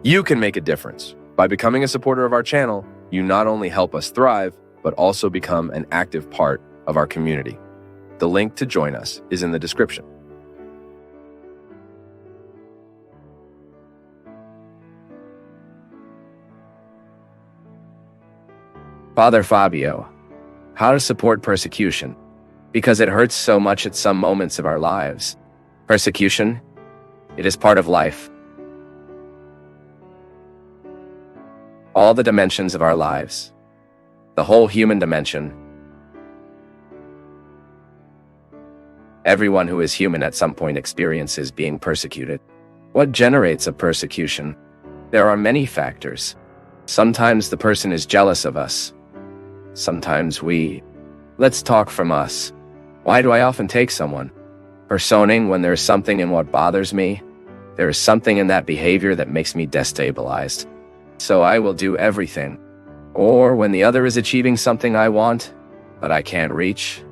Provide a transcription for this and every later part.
You can make a difference. By becoming a supporter of our channel, you not only help us thrive, but also become an active part of our community. The link to join us is in the description. Father Fábio, how to support persecution, because it hurts so much at some moments of our lives. Persecution, it is part of life. All the dimensions of our lives, the whole human dimension. Everyone who is human at some point experiences being persecuted. What generates a persecution? There are many factors. Sometimes the person is jealous of us. Sometimes let's talk from us. Why do I often take someone? Personing when there's something in what bothers me. There is something in that behavior that makes me destabilized. So I will do everything. Or when the other is achieving something I want, but I can't reach.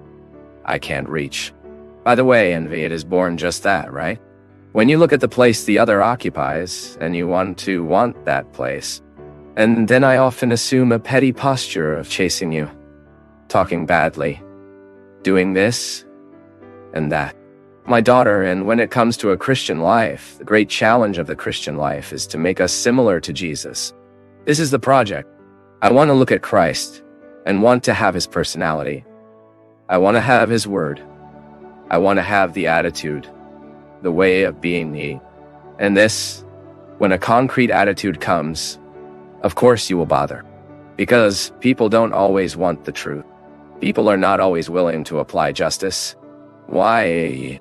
By the way, envy, it is born just that, right? When you look at the place the other occupies, and you want that place. And then I often assume a petty posture of chasing you, talking badly, doing this and that. My daughter, and when it comes to a Christian life, the great challenge of the Christian life is to make us similar to Jesus. This is the project. I want to look at Christ and want to have his personality. I want to have his word. I want to have the attitude, the way of being me. And this, when a concrete attitude comes, of course you will bother. Because people don't always want the truth. People are not always willing to apply justice. Why?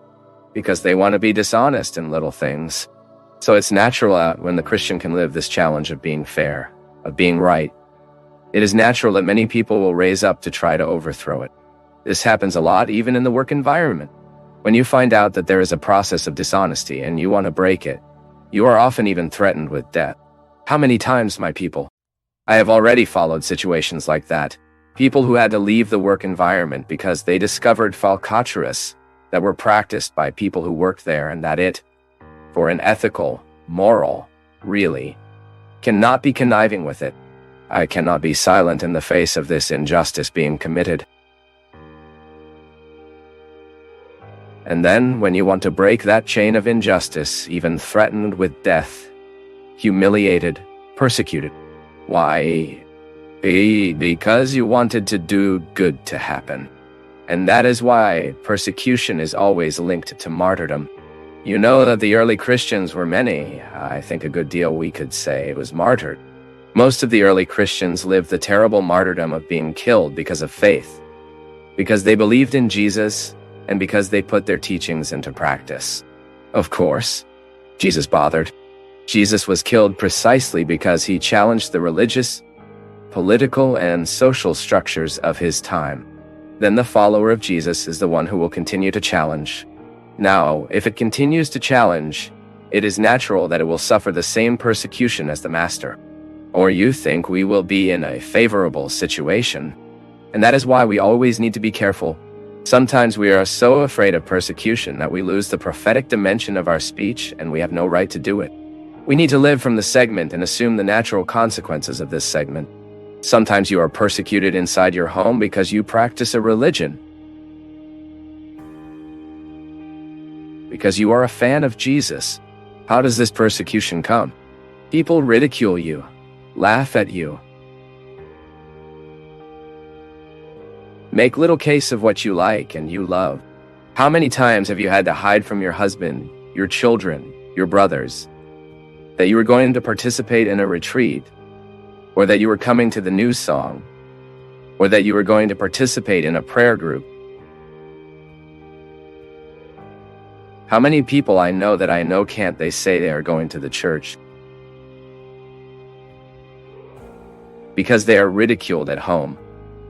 Because they want to be dishonest in little things. So it's natural when the Christian can live this challenge of being fair, of being right. It is natural that many people will raise up to try to overthrow it. This happens a lot even in the work environment. When you find out that there is a process of dishonesty and you want to break it, you are often even threatened with death. How many times, my people? I have already followed situations like that. People who had to leave the work environment because they discovered falcatruas that were practiced by people who worked there, and that it, for an ethical, moral, really, cannot be conniving with it. I cannot be silent in the face of this injustice being committed. And then, when you want to break that chain of injustice, even threatened with death, humiliated, persecuted. Why? Because you wanted to do good to happen. And that is why persecution is always linked to martyrdom. You know that the early Christians were many, I think a good deal we could say, was martyred. Most of the early Christians lived the terrible martyrdom of being killed because of faith, because they believed in Jesus, and because they put their teachings into practice. Of course, Jesus bothered. Jesus was killed precisely because he challenged the religious, political, and social structures of his time. Then the follower of Jesus is the one who will continue to challenge. Now, if it continues to challenge, it is natural that it will suffer the same persecution as the master. Or you think we will be in a favorable situation. And that is why we always need to be careful. Sometimes we are so afraid of persecution that we lose the prophetic dimension of our speech, and we have no right to do it. We need to live from the segment and assume the natural consequences of this segment. Sometimes you are persecuted inside your home because you practice a religion. Because you are a fan of Jesus. How does this persecution come? People ridicule you, laugh at you, make little case of what you like and you love. How many times have you had to hide from your husband, your children, your brothers, that you were going to participate in a retreat, or that you were coming to the new song, or that you were going to participate in a prayer group? How many people I know can't they say they are going to the church because they are ridiculed at home?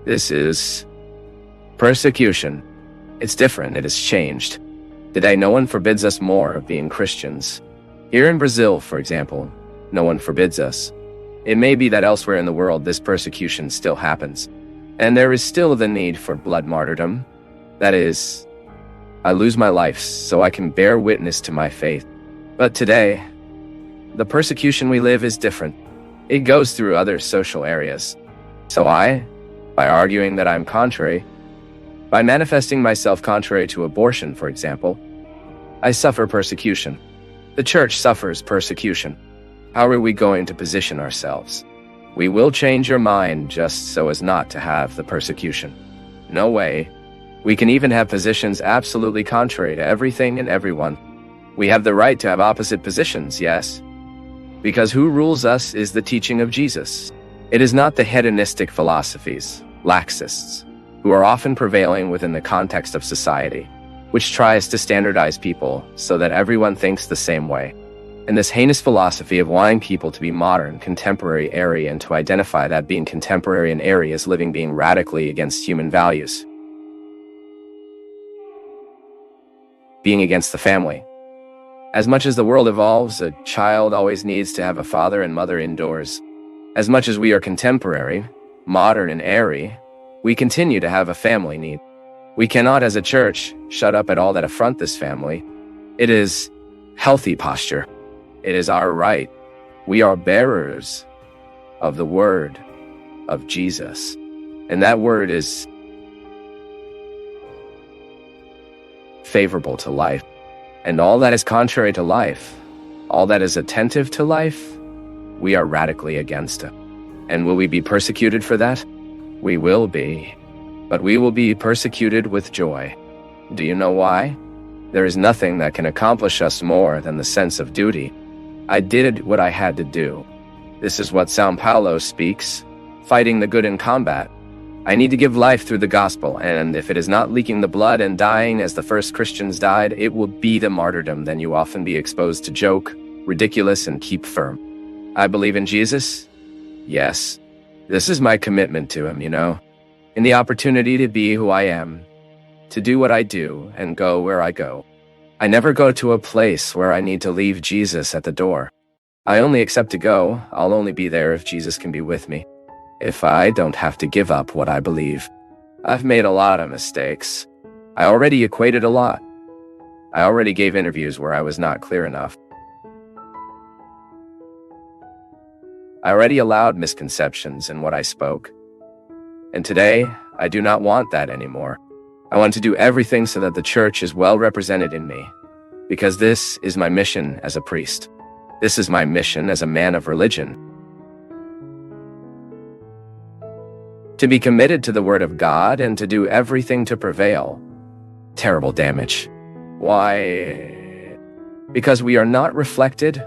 This is persecution. It's different, it has changed. Today, no one forbids us more of being Christians. Here in Brazil, for example, no one forbids us. It may be that elsewhere in the world this persecution still happens, and there is still the need for blood martyrdom. That is, I lose my life so I can bear witness to my faith. But today, The persecution we live is different. It goes through other social areas. So by arguing that I'm contrary, by manifesting myself contrary to abortion, for example, I suffer persecution. The church suffers persecution. How are we going to position ourselves? We will change your mind just so as not to have the persecution. No way. We can even have positions absolutely contrary to everything and everyone. We have the right to have opposite positions, yes. Because who rules us is the teaching of Jesus. It is not the hedonistic philosophies, laxists, who are often prevailing within the context of society, which tries to standardize people so that everyone thinks the same way. And this heinous philosophy of wanting people to be modern, contemporary, airy, and to identify that being contemporary and airy as living being radically against human values. Being against the family. As much as the world evolves, a child always needs to have a father and mother indoors. As much as we are contemporary, modern, and airy, we continue to have a family need. We cannot, as a church, shut up at all that affront this family. It is healthy posture. It is our right. We are bearers of the word of Jesus. And that word is favorable to life. And all that is contrary to life, all that is attentive to life, we are radically against it. And will we be persecuted for that? We will be. But we will be persecuted with joy. Do you know why? There is nothing that can accomplish us more than the sense of duty. I did what I had to do. This is what São Paulo speaks, fighting the good in combat. I need to give life through the gospel, and if it is not leaking the blood and dying as the first Christians died, it will be the martyrdom. Then you often be exposed to joke, ridiculous, and keep firm. I believe in Jesus. Yes. This is my commitment to him, in the opportunity to be who I am, to do what I do, and go where I go. I never go to a place where I need to leave Jesus at the door. I only accept to go. I'll only be there if Jesus can be with me. If I don't have to give up what I believe. I've made a lot of mistakes. I already equated a lot. I already gave interviews where I was not clear enough. I already allowed misconceptions in what I spoke. And today, I do not want that anymore. I want to do everything so that the church is well represented in me, because this is my mission as a priest. This is my mission as a man of religion. To be committed to the word of God and to do everything to prevail. Terrible damage. Why? Because we are not reflected,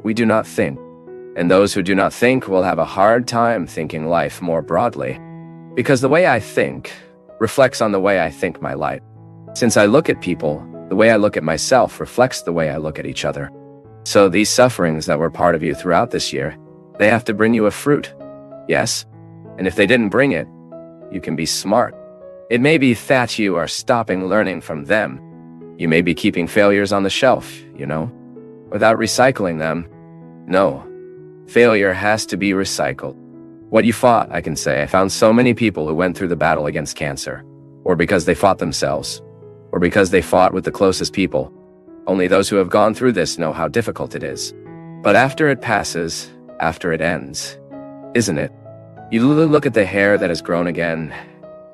we do not think. And those who do not think will have a hard time thinking life more broadly. Because the way I think reflects on the way I think my life. Since I look at people, the way I look at myself reflects the way I look at each other. So these sufferings that were part of you throughout this year, they have to bring you a fruit. Yes? And if they didn't bring it, you can be smart. It may be that you are stopping learning from them. You may be keeping failures on the shelf, without recycling them. No, failure has to be recycled. What you fought, I can say, I found so many people who went through the battle against cancer, or because they fought themselves, or because they fought with the closest people. Only those who have gone through this know how difficult it is. But after it passes, after it ends, isn't it? You look at the hair that has grown again,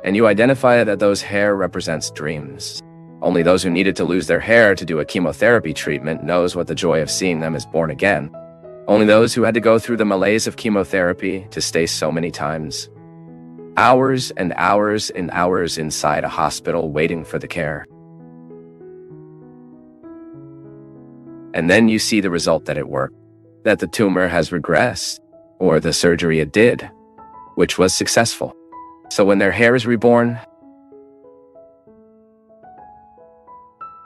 and you identify that those hair represents dreams. Only those who needed to lose their hair to do a chemotherapy treatment knows what the joy of seeing them is born again. Only those who had to go through the malaise of chemotherapy to stay so many times. Hours and hours and hours inside a hospital waiting for the care. And then you see the result that it worked, that the tumor has regressed, or the surgery it did, which was successful. So when their hair is reborn,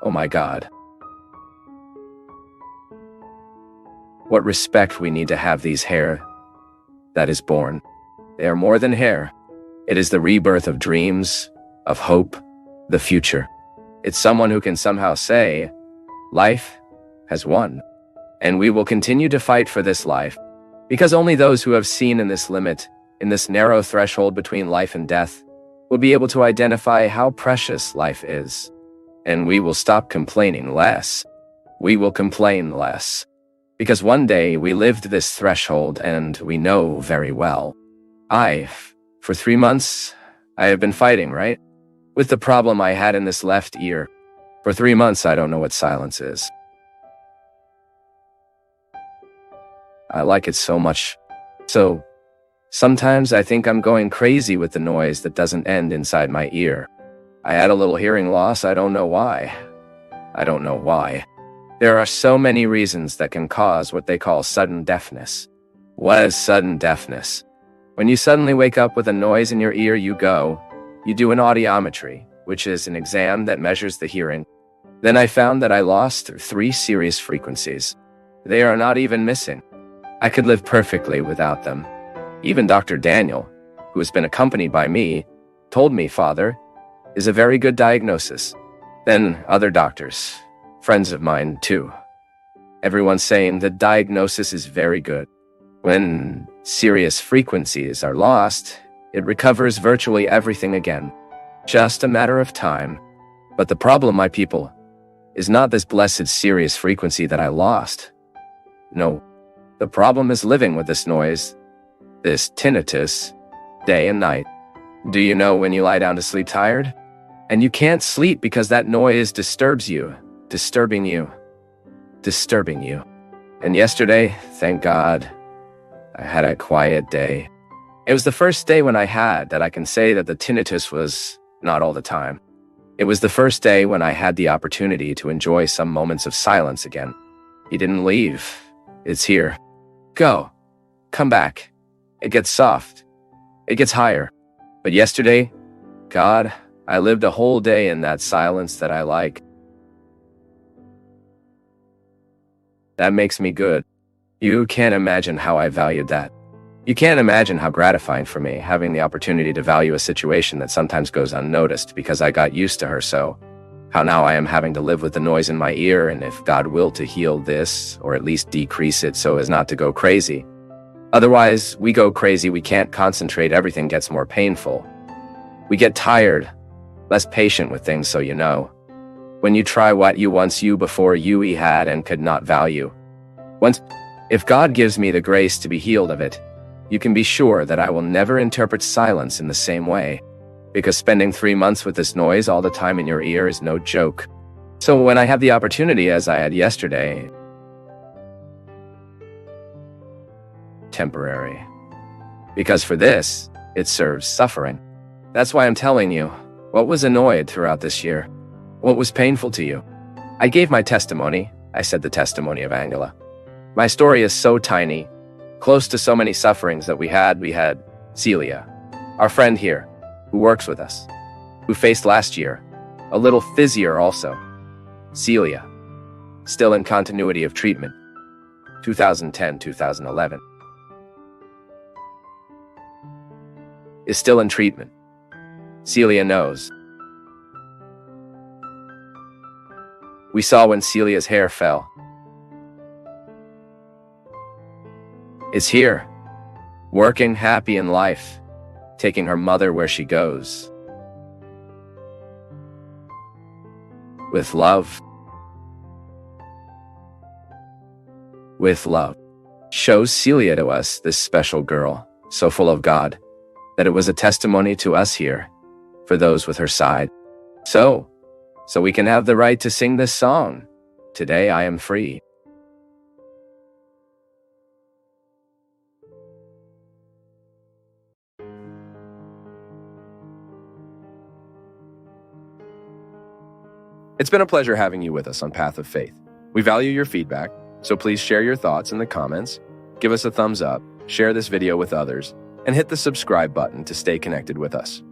oh my God. What respect we need to have these hair that is born. They are more than hair. It is the rebirth of dreams, of hope, the future. It's someone who can somehow say, life has won. And we will continue to fight for this life, because only those who have seen in this limit, in this narrow threshold between life and death, will be able to identify how precious life is. And we will stop complaining less. We will complain less. Because one day we lived this threshold and we know very well. For 3 months, I have been fighting, right? With the problem I had in this left ear. For 3 months, I don't know what silence is. I like it so much. So, sometimes I think I'm going crazy with the noise that doesn't end inside my ear. I had a little hearing loss, I don't know why. There are so many reasons that can cause what they call sudden deafness. What is sudden deafness? When you suddenly wake up with a noise in your ear, you do an audiometry, which is an exam that measures the hearing. Then I found that I lost 3 serious frequencies. They are not even missing. I could live perfectly without them. Even Dr. Daniel, who has been accompanied by me, told me, Father, is a very good diagnosis. Then other doctors, friends of mine too. Everyone's saying the diagnosis is very good. When serious frequencies are lost, it recovers virtually everything again. Just a matter of time. But the problem, my people, is not this blessed serious frequency that I lost. No, the problem is living with this noise, this tinnitus, day and night. Do you know when you lie down to sleep tired? And you can't sleep because that noise disturbs you, disturbing you. And yesterday, thank God, I had a quiet day. It was the first day when I had that I can say that the tinnitus was not all the time. It was the first day when I had the opportunity to enjoy some moments of silence again. He didn't leave. It's here. Go. Come back. It gets soft. It gets higher. But yesterday, God, I lived a whole day in that silence that I like. That makes me good. You can't imagine how I valued that. You can't imagine how gratifying for me having the opportunity to value a situation that sometimes goes unnoticed because I got used to her so. How now I am having to live with the noise in my ear, and if God will to heal this, or at least decrease it so as not to go crazy. Otherwise, we go crazy, we can't concentrate, everything gets more painful. We get tired, less patient with things, so you know. When you try what you once before he had and could not value. If God gives me the grace to be healed of it, you can be sure that I will never interpret silence in the same way, because spending 3 months with this noise all the time in your ear is no joke. So when I have the opportunity, as I had yesterday, temporary. Because for this, it serves suffering. That's why I'm telling you, what was annoyed throughout this year? What was painful to you? I gave my testimony. I said the testimony of Angela. My story is so tiny, close to so many sufferings that we had Celia, our friend here, who works with us, who faced last year, a little fizzier also. Celia, still in continuity of treatment, 2010-2011. Is still in treatment. Celia knows. We saw when Celia's hair fell. Is here, working happy in life, taking her mother where she goes. With love. With love. Shows Celia to us, this special girl, so full of God, that it was a testimony to us here, for those with her side. So we can have the right to sing this song. Today I am free. It's been a pleasure having you with us on Path of Faith. We value your feedback, so please share your thoughts in the comments, give us a thumbs up, share this video with others, and hit the subscribe button to stay connected with us.